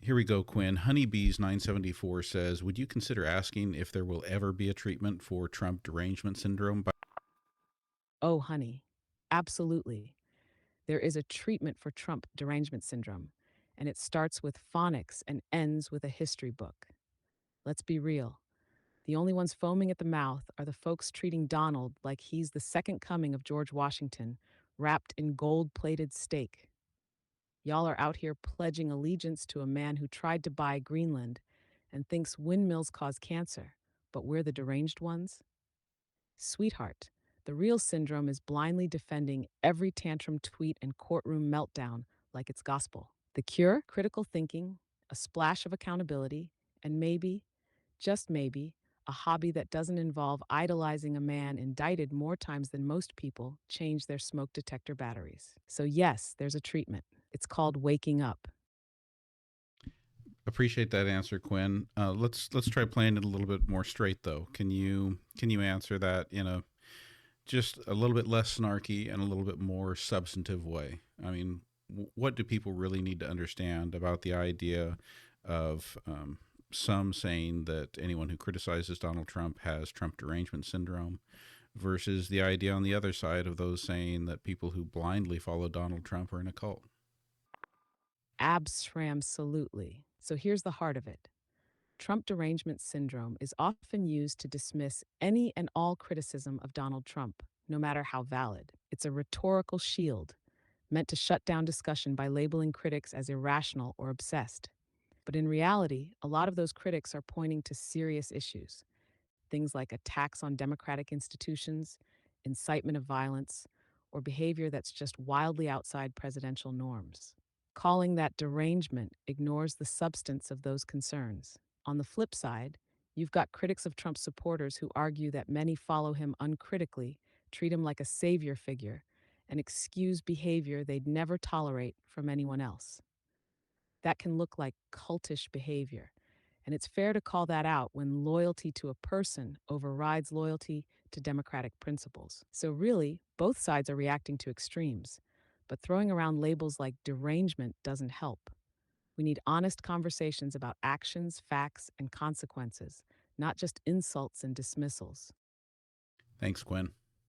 Here we go, Quinn. Honeybees 974 says, would you consider asking if there will ever be a treatment for Trump derangement syndrome? Oh, honey, absolutely. There is a treatment for Trump derangement syndrome, and it starts with phonics and ends with a history book. Let's be real. The only ones foaming at the mouth are the folks treating Donald like he's the second coming of George Washington, wrapped in gold plated steak. Y'all are out here pledging allegiance to a man who tried to buy Greenland and thinks windmills cause cancer, but we're the deranged ones? Sweetheart, the real syndrome is blindly defending every tantrum tweet and courtroom meltdown like it's gospel. The cure? Critical thinking, a splash of accountability, and maybe, just maybe, a hobby that doesn't involve idolizing a man indicted more times than most people change their smoke detector batteries. So, yes, there's a treatment. It's called waking up. Appreciate that answer, Quinn. Let's try playing it a little bit more straight, though. Can you answer that in a just a little bit less snarky and a little bit more substantive way? I mean, what do people really need to understand about the idea of some saying that anyone who criticizes Donald Trump has Trump derangement syndrome versus the idea on the other side of those saying that people who blindly follow Donald Trump are in a cult? Absolutely. So, here's the heart of it. Trump derangement syndrome is often used to dismiss any and all criticism of Donald Trump, no matter how valid. It's a rhetorical shield meant to shut down discussion by labeling critics as irrational or obsessed. But in reality, a lot of those critics are pointing to serious issues, things like attacks on democratic institutions, incitement of violence, or behavior that's just wildly outside presidential norms. Calling that derangement ignores the substance of those concerns. On the flip side, you've got critics of Trump's supporters who argue that many follow him uncritically, treat him like a savior figure, and excuse behavior they'd never tolerate from anyone else. That can look like cultish behavior, and it's fair to call that out when loyalty to a person overrides loyalty to democratic principles. So, really, both sides are reacting to extremes, but throwing around labels like derangement doesn't help. We need honest conversations about actions, facts, and consequences, not just insults and dismissals. Thanks, Quinn.